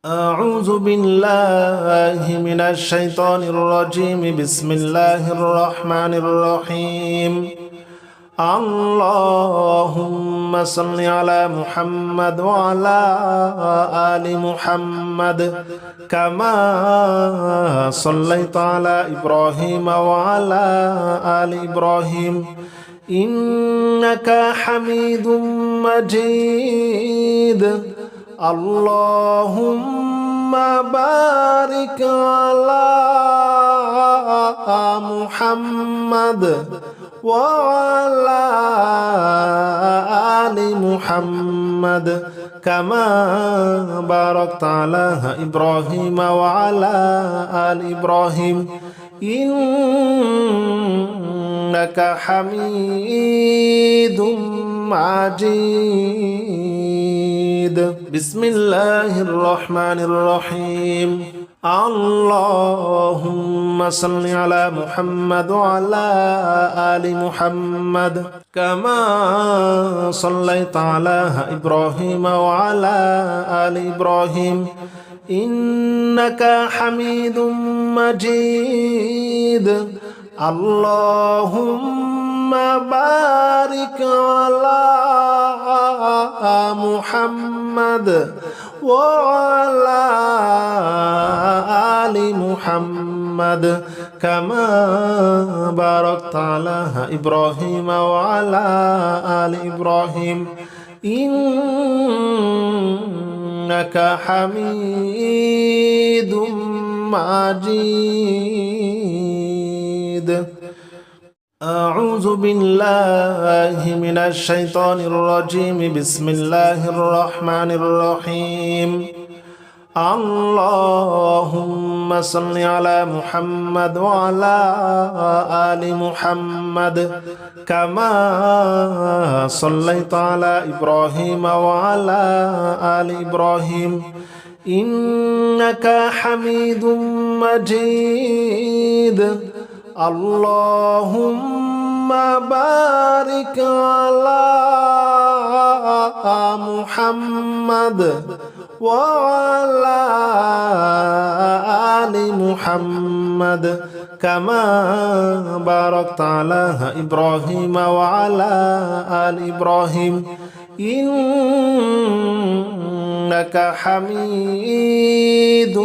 أعوذ بالله من الشيطان الرجيم. بسم الله الرحمن الرحيم. اللهم صل على محمد وعلى آل محمد كما صليت على إبراهيم وعلى آل إبراهيم إنك حميد مجيد. اللهم بارك على محمد وعلى آل محمد كما باركت على إبراهيم وعلى آل إبراهيم إنك حميد مجيد. بسم الله الرحمن الرحيم. اللهم صل على محمد وعلى آل محمد كما صليت على إبراهيم وعلى آل إبراهيم إنك حميد مجيد. اللهم بارك على محمد وعلى آل محمد كما باركت على إبراهيم وعلى آل إبراهيم إنك حميد مجيد. أعوذ بالله من الشيطان الرجيم. بسم الله الرحمن الرحيم. اللهم صل على محمد وعلى آل محمد كما صليت على إبراهيم وعلى آل إبراهيم إنك حميد مجيد. اللهم بارك على محمد وعلى آل محمد كما باركت على إبراهيم وعلى آل إبراهيم إنك حميد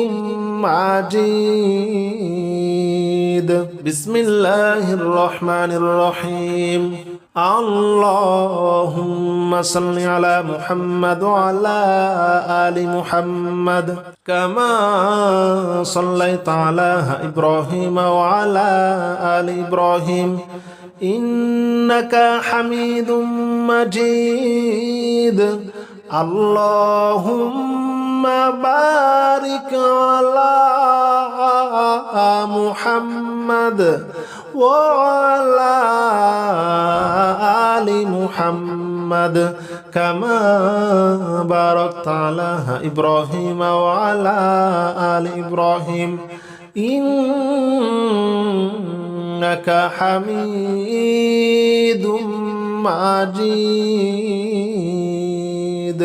مجيد. بسم الله الرحمن الرحيم. اللهم صل على محمد وعلى آل محمد كما صليت على إبراهيم وعلى آل إبراهيم إنك حميد مجيد. اللهم بارك على محمد وعلى آل محمد كما باركت على إبراهيم وعلى آل إبراهيم إنك حميد مجيد.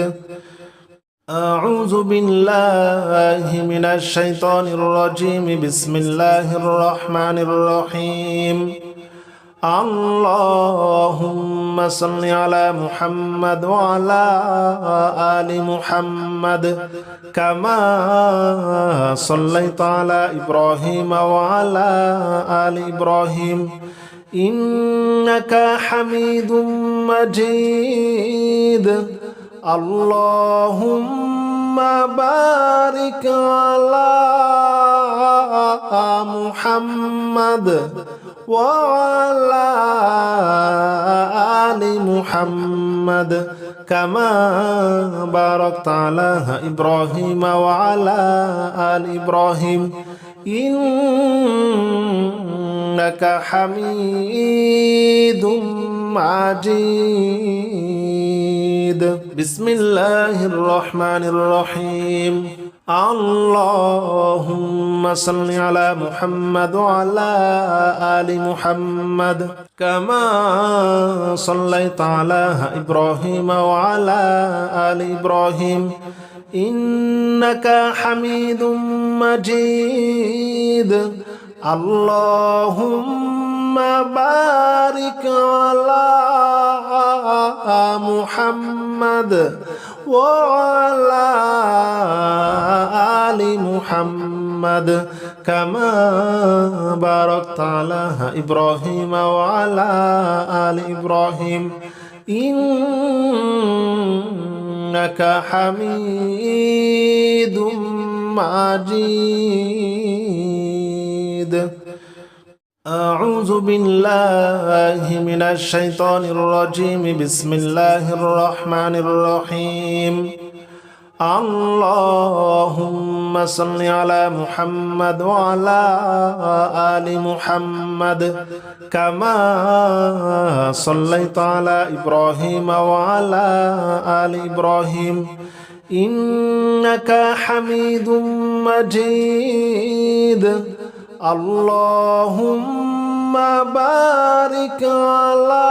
أعوذ بالله من الشيطان الرجيم. بسم الله الرحمن الرحيم. اللهم صل على محمد وعلى آل محمد كما صليت على إبراهيم وعلى آل إبراهيم إنك حميد مجيد. اللهم بارك على محمد وعلى آل محمد كما باركت على إبراهيم وعلى آل إبراهيم إنك حميد مجيد. بسم الله الرحمن الرحيم. اللهم صل على محمد وعلى آل محمد كما صليت على إبراهيم وعلى آل إبراهيم إنك حميد مجيد اللهم بارك على محمد وعلى آل محمد كما باركت على إبراهيم وعلى آل إبراهيم إنك حميد مجيد. أعوذ بالله من الشيطان الرجيم. بسم الله الرحمن الرحيم. اللهم صل على محمد وعلى آل محمد كما صليت على إبراهيم وعلى آل إبراهيم إنك حميد مجيد اللهم بارك على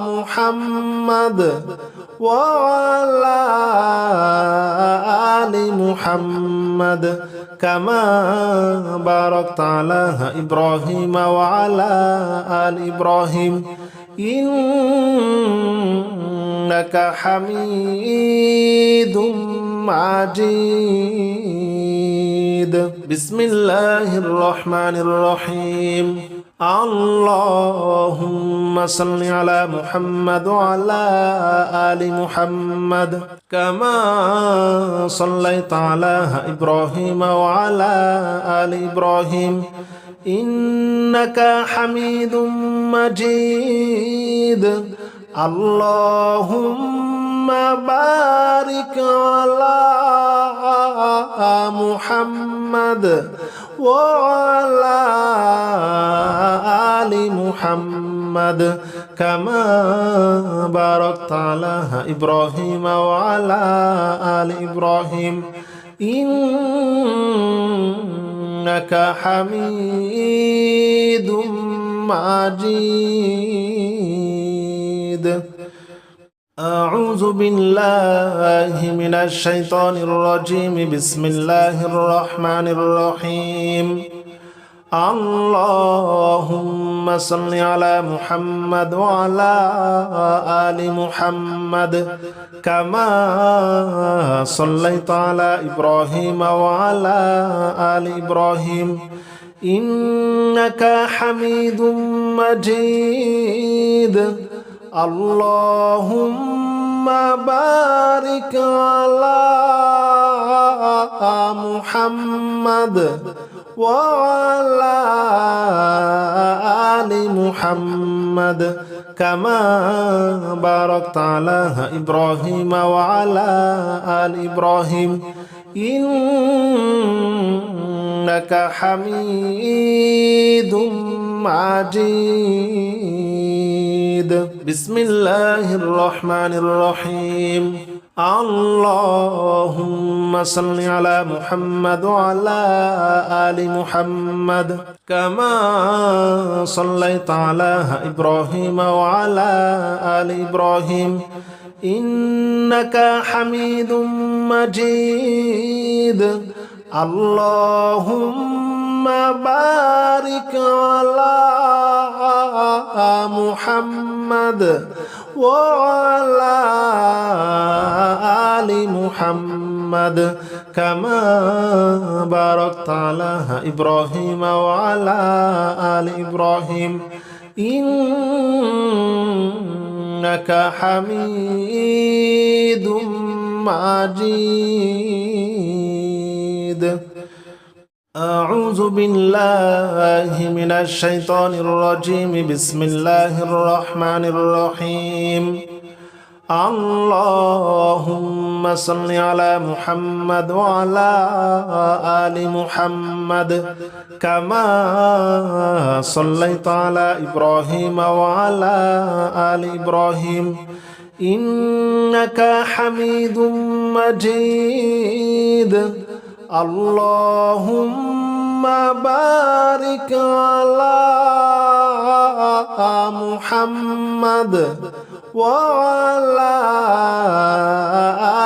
محمد وعلى آل محمد كما باركت على إبراهيم وعلى آل إبراهيم إنك حميد مجيد. بسم الله الرحمن الرحيم. اللهم صل على محمد وعلى آل محمد كما صليت على إبراهيم وعلى آل إبراهيم إنك حميد مجيد اللهم بارك على محمد وعلى آل محمد كما باركت على إبراهيم وعلى آل إبراهيم إنك حميد مجيد. أعوذ بالله من الشيطان الرجيم. بسم الله الرحمن الرحيم. اللهم صل على محمد وعلى آل محمد كما صليت على إبراهيم وعلى آل إبراهيم إنك حميد مجيد اللهم بارك على محمد وعلى آل محمد كما باركت على إبراهيم وعلى آل إبراهيم إنك حميد مجيد. بسم الله الرحمن الرحيم. اللهم صل على محمد وعلى آل محمد كما صليت على إبراهيم وعلى آل إبراهيم إنك حميد مجيد اللهم بارك على محمد وعلى آل محمد كما باركت على إبراهيم وعلى آل إبراهيم إنك حميد مجيد. أعوذ بالله من الشيطان الرجيم. بسم الله الرحمن الرحيم. اللهم صل على محمد وعلى آل محمد كما صليت على إبراهيم وعلى آل إبراهيم إنك حميد مجيد اللهم بارك على محمد وعلى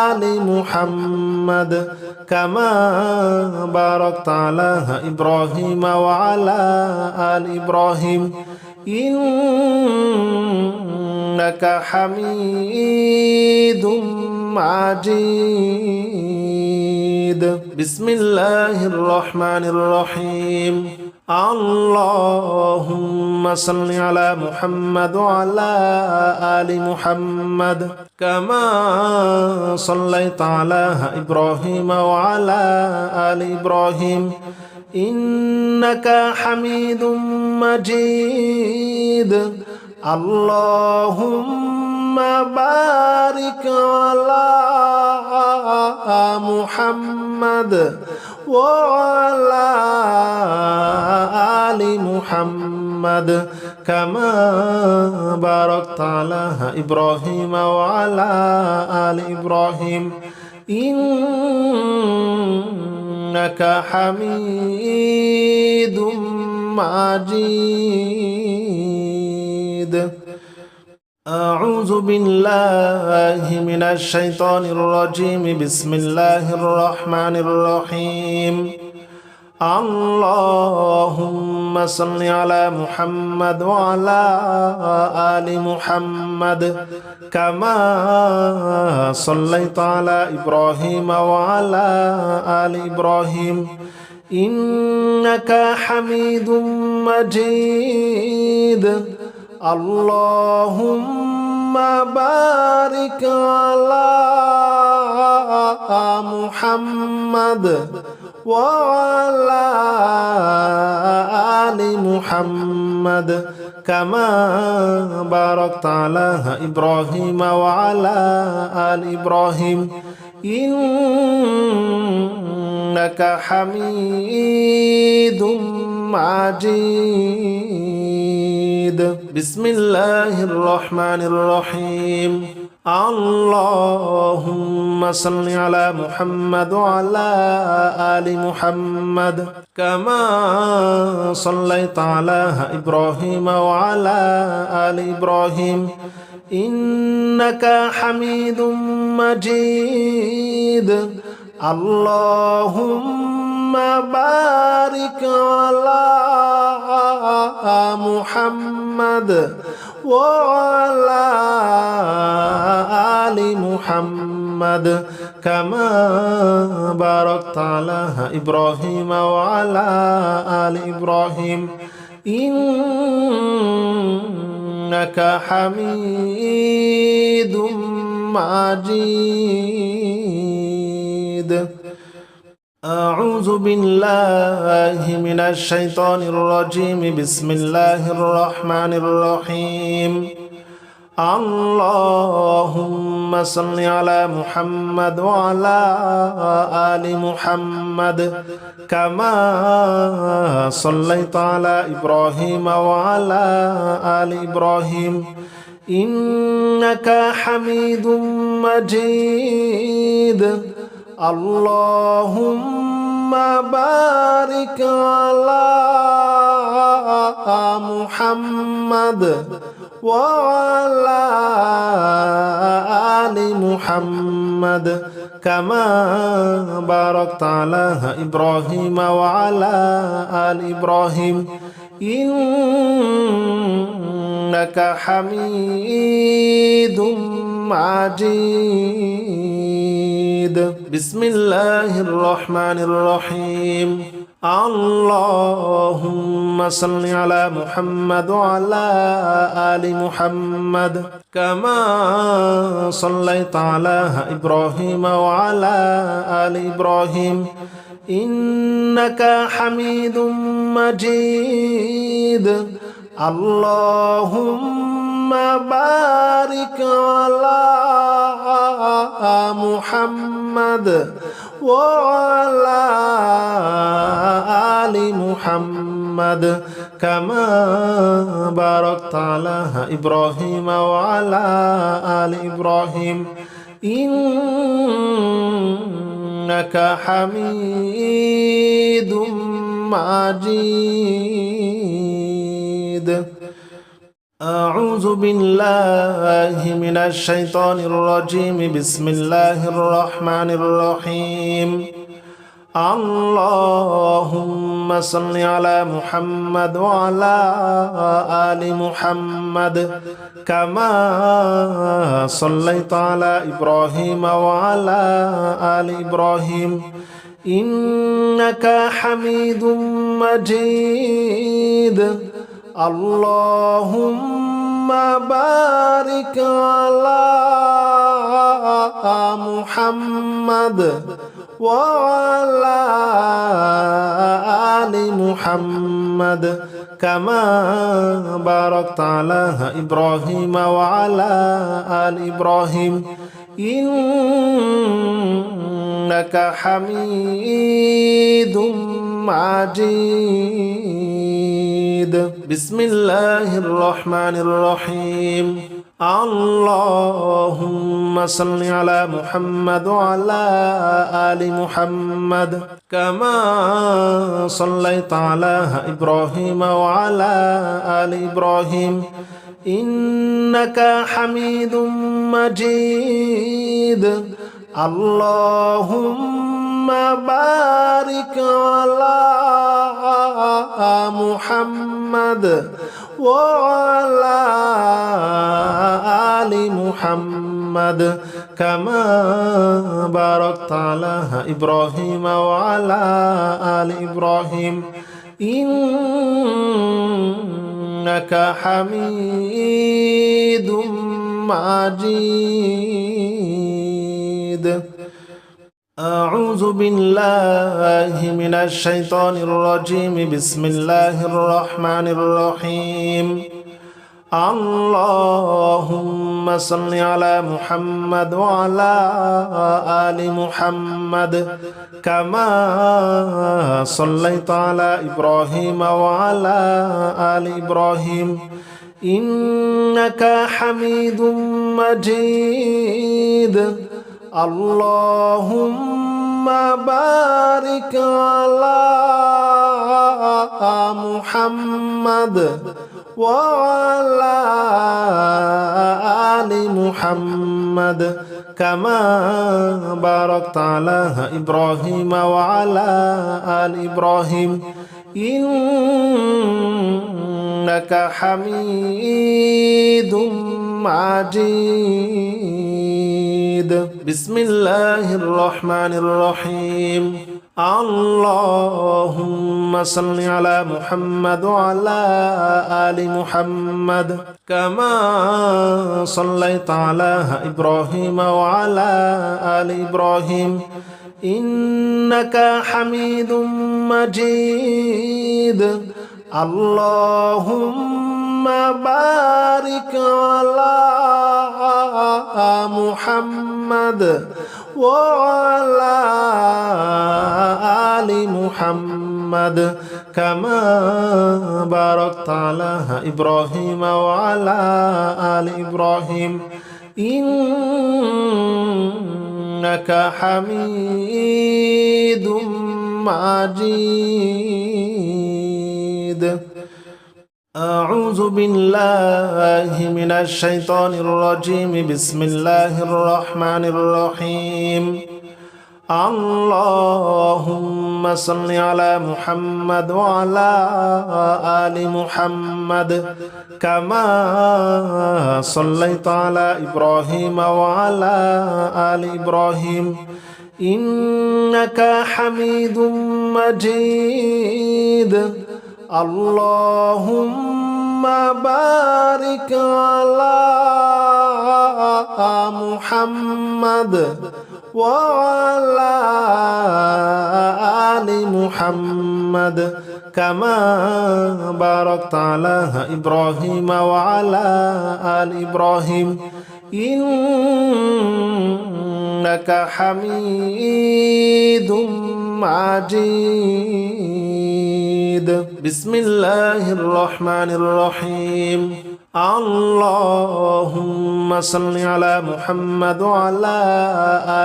آل محمد كما باركت على إبراهيم وعلى آل إبراهيم إنك حميد مجيد. بسم الله الرحمن الرحيم. اللهم صل على محمد وعلى آل محمد كما صليت على إبراهيم وعلى آل إبراهيم إنك حميد مجيد. اللهم بارك على محمد وعلى آل محمد كما باركت على إبراهيم وعلى آل إبراهيم إنك حميد مجيد. أعوذ بالله من الشيطان الرجيم. بسم الله الرحمن الرحيم. اللهم صل على محمد وعلى آل محمد كما صليت على إبراهيم وعلى آل إبراهيم إنك حميد مجيد. اللهم بارك على محمد وعلى آل محمد كما باركت على إبراهيم وعلى آل إبراهيم إنك حميد مجيد. بسم الله الرحمن الرحيم. اللهم صل على محمد وعلى آل محمد كما صليت على إبراهيم وعلى آل إبراهيم إنك حميد مجيد. اللهم بارك على محمد وعلى آل محمد كما باركت على إبراهيم وعلى آل إبراهيم إنك حميد مجيد. أعوذ بالله من الشيطان الرجيم. بسم الله الرحمن الرحيم. اللهم صل على محمد وعلى آل محمد كما صليت على إبراهيم وعلى آل إبراهيم إنك حميد مجيد. اللهم بارك على محمد وعلى آل محمد كما باركت على إبراهيم وعلى آل إبراهيم إنك حميد مجيد. بسم الله الرحمن الرحيم. اللهم صل على محمد وعلى آل محمد كما صليت على إبراهيم وعلى آل إبراهيم إنك حميد مجيد. اللهم بارك على محمد وعلى آل محمد كما باركت على إبراهيم وعلى آل إبراهيم إنك حميد مجيد. أعوذ بالله من الشيطان الرجيم بسم الله الرحمن الرحيم اللهم صل على محمد وعلى آل محمد كما صليت على إبراهيم وعلى آل إبراهيم إنك حميد مجيد اللهم بارك على محمد وعلى آل محمد كما باركت على إبراهيم وعلى آل إبراهيم إنك حميد مجيد بسم الله الرحمن الرحيم اللهم صل على محمد وعلى آل محمد كما صليت على إبراهيم وعلى آل إبراهيم إنك حميد مجيد اللهم بارك على محمد وعلى آل محمد كما باركت على إبراهيم وعلى آل إبراهيم إنك حميد مجيد أعوذ بالله من الشيطان الرجيم بسم الله الرحمن الرحيم اللهم صل على محمد وعلى آل محمد كما صليت على إبراهيم وعلى آل إبراهيم إنك حميد مجيد اللهم بارك على محمد وعلى آل محمد كما باركت على إبراهيم وعلى آل إبراهيم إنك حميد مجيد بسم الله الرحمن الرحيم اللهم صل على محمد وعلى آل محمد كما صليت على إبراهيم وعلى آل إبراهيم إنك حميد مجيد اللهم بارك على محمد وعلى آل محمد كما باركت على إبراهيم وعلى آل إبراهيم إنك حميد مجيد أعوذ بالله من الشيطان الرجيم بسم الله الرحمن الرحيم اللهم صل على محمد وعلى آل محمد كما صليت على إبراهيم وعلى آل إبراهيم إنك حميد مجيد اللهم بارك على محمد وعلى آل محمد كما باركت على إبراهيم وعلى آل إبراهيم إنك حميد مجيد بسم الله الرحمن الرحيم اللهم صل على محمد وعلى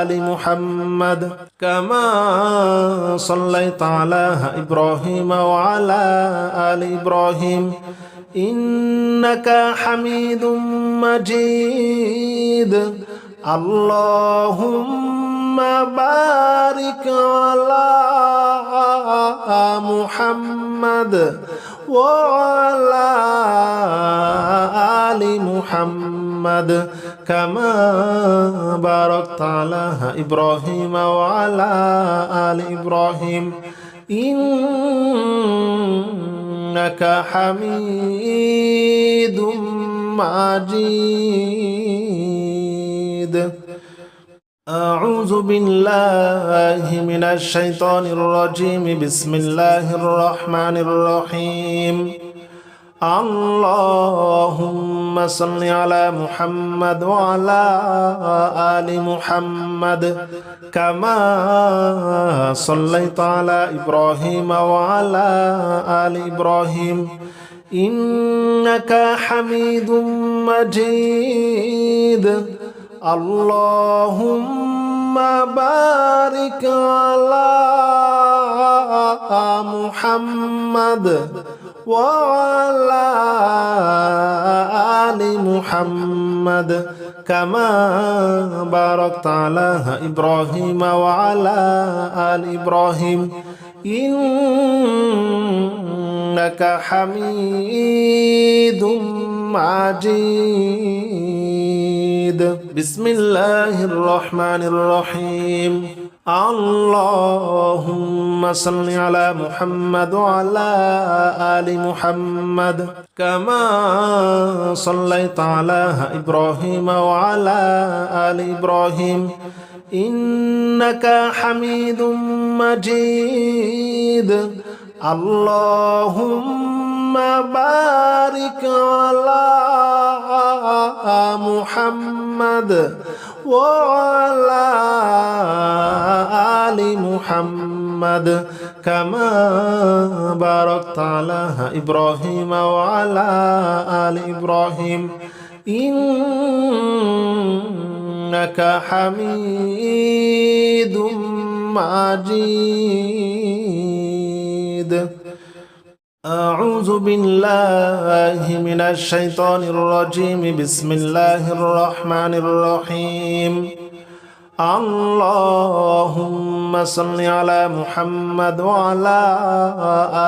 آل محمد كما صليت على إبراهيم وعلى آل إبراهيم إنك حميد مجيد اللهم بارك على محمد وعلى آل محمد كما باركت على إبراهيم وعلى آل إبراهيم إنك حميد مجيد. أعوذ بالله من الشيطان الرجيم. بسم الله الرحمن الرحيم. اللهم صل على محمد وعلى آل محمد كما صليت على إبراهيم وعلى آل إبراهيم إنك حميد مجيد اللهم بارك على محمد وعلى آل محمد كما باركت على إبراهيم وعلى آل إبراهيم إنك حميد مجيد. بسم الله الرحمن الرحيم. اللهم صل على محمد وعلى آل محمد كما صليت على إبراهيم وعلى آل إبراهيم إنك حميد مجيد اللهم بارك على محمد وعلى آل محمد كما باركت على إبراهيم وعلى آل إبراهيم إنك حميد مجيد. أعوذ بالله من الشيطان الرجيم. بسم الله الرحمن الرحيم. اللهم صل على محمد وعلى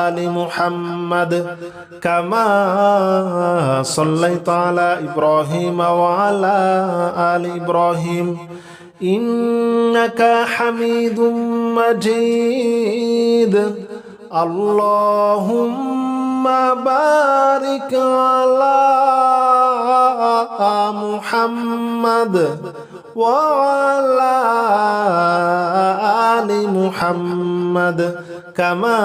آل محمد كما صليت على إبراهيم وعلى آل إبراهيم إنك حميد مجيد اللهم بارك على محمد وعلى آل محمد كما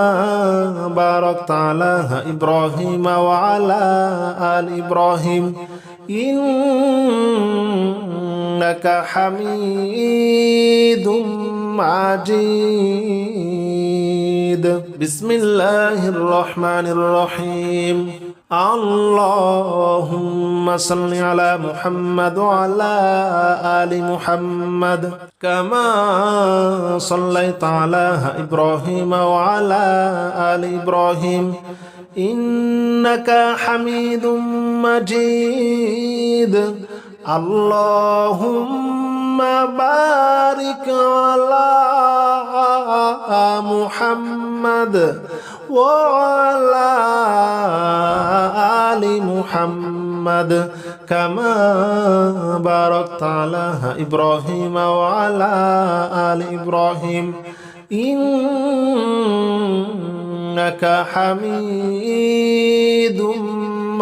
باركت على إبراهيم وعلى آل إبراهيم إنك حميد مجيد. بسم الله الرحمن الرحيم. اللهم صل على محمد وعلى آل محمد كما صليت على إبراهيم وعلى آل إبراهيم إنك حميد مجيد اللهم بارك على محمد وعلى آل محمد كما باركت على إبراهيم وعلى آل إبراهيم إنك حميد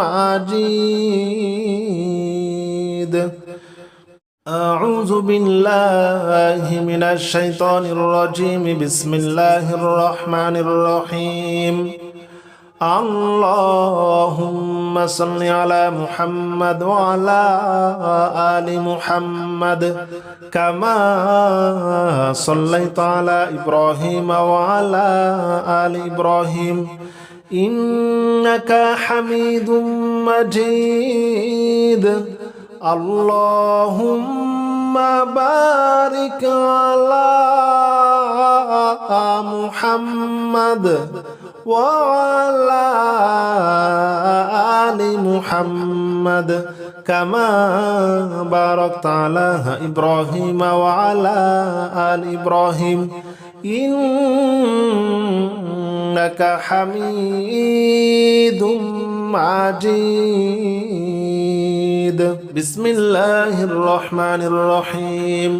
مجيد. أعوذ بالله من الشيطان الرجيم. بسم الله الرحمن الرحيم. اللهم صل على محمد وعلى آل محمد كما صليت على إبراهيم وعلى آل إبراهيم إنك حميد مجيد اللهم بارك على محمد وعلى آل محمد كما باركت على إبراهيم وعلى آل إبراهيم إنك حميد مجيد. بسم الله الرحمن الرحيم.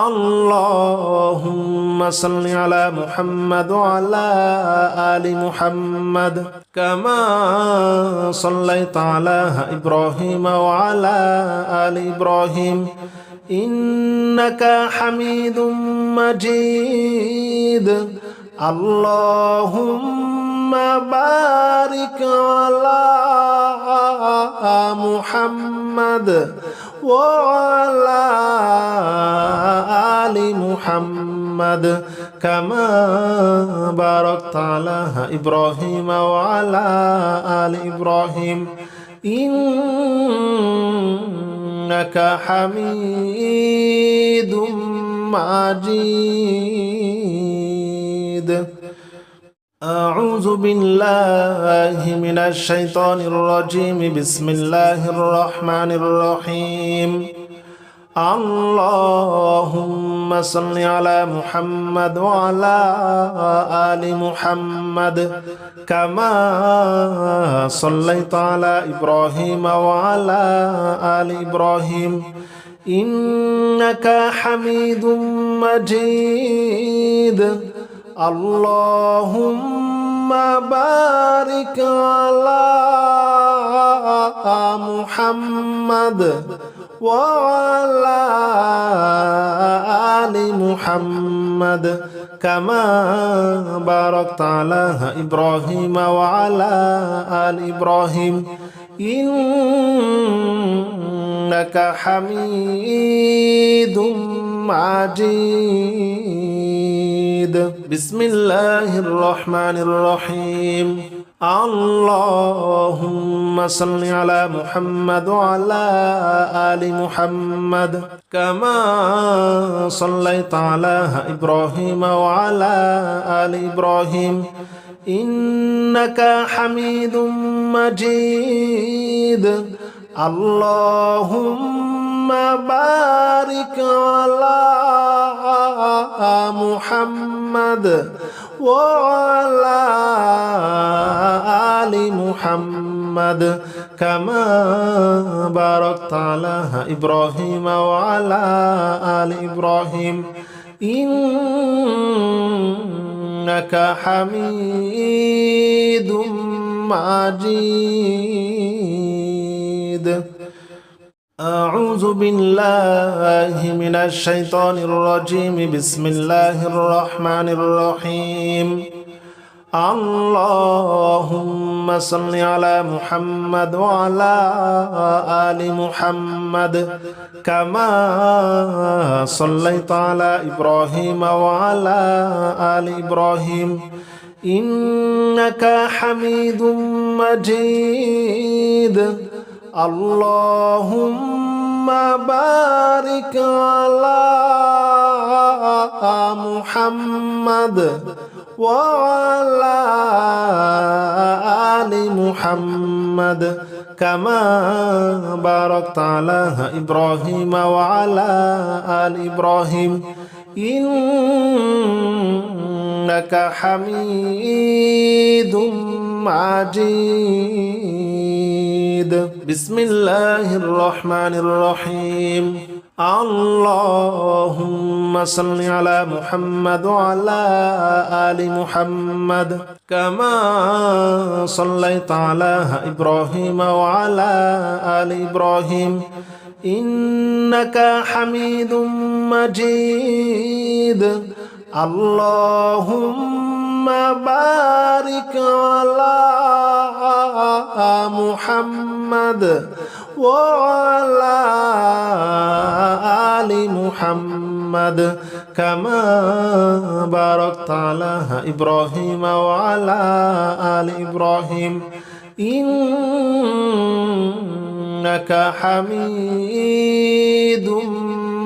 اللهم صل على محمد وعلى آل محمد كما صليت على إبراهيم وعلى آل إبراهيم إنك حميد مجيد. اللهم بارك على محمد وعلى آل محمد كما باركت على إبراهيم وعلى آل إبراهيم إنك حميد مجيد. أعوذ بالله من الشيطان الرجيم. بسم الله الرحمن الرحيم. اللهم صل على محمد وعلى آل محمد كما صليت على إبراهيم وعلى آل إبراهيم إنك حميد مجيد. اللهم بارك على محمد وعلى آل محمد كما باركت على إبراهيم وعلى آل إبراهيم إنك حميد مجيد. بسم الله الرحمن الرحيم. اللهم صل على محمد وعلى آل محمد كما صليت على إبراهيم وعلى آل إبراهيم إنك حميد مجيد. اللهم بارك على محمد وعلى آل محمد كما باركت على إبراهيم وعلى آل إبراهيم إنك حميد مجيد. أعوذ بالله من الشيطان الرجيم. بسم الله الرحمن الرحيم. اللهم صل على محمد وعلى آل محمد كما صليت على إبراهيم وعلى آل إبراهيم إنك حميد مجيد. اللهم بارك على محمد وعلى آل محمد كما باركت على إبراهيم وعلى آل إبراهيم إنك حميد مجيد. بسم الله الرحمن الرحيم. اللهم صل على محمد وعلى آل محمد كما صليت على إبراهيم وعلى آل إبراهيم إنك حميد مجيد. اللهم بارك على محمد وعلى آل محمد كما باركت على إبراهيم وعلى آل إبراهيم إنك حميد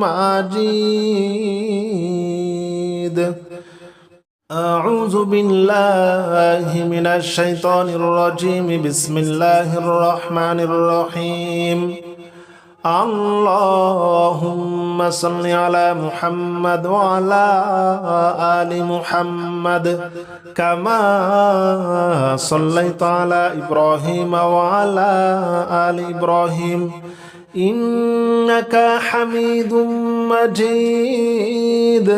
مجيد. أعوذ بالله من الشيطان الرجيم بسم الله الرحمن الرحيم اللهم صل على محمد وعلى آل محمد كما صليت على إبراهيم وعلى آل إبراهيم إنك حميد مجيد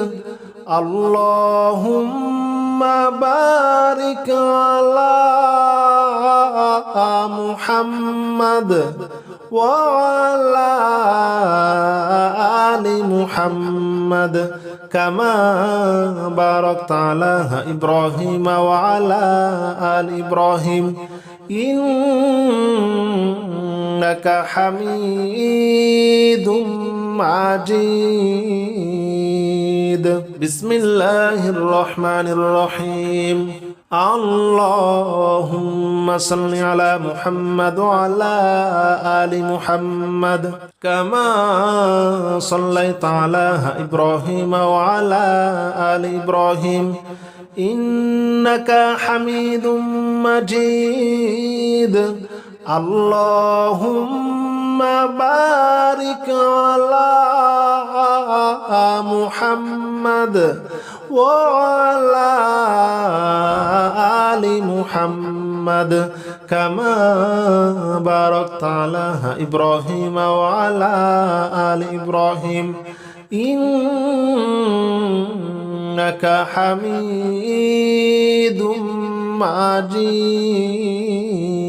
اللهم بارك على محمد وعلى آل محمد كما باركت على إبراهيم وعلى آل إبراهيم إنك حميد مجيد بسم الله الرحمن الرحيم اللهم صل على محمد وعلى آل محمد كما صليت على إبراهيم وعلى آل إبراهيم إنك حميد مجيد اللهم بارك على محمد وعلى آل محمد كما باركت على إبراهيم وعلى آل إبراهيم إنك حميد مجيد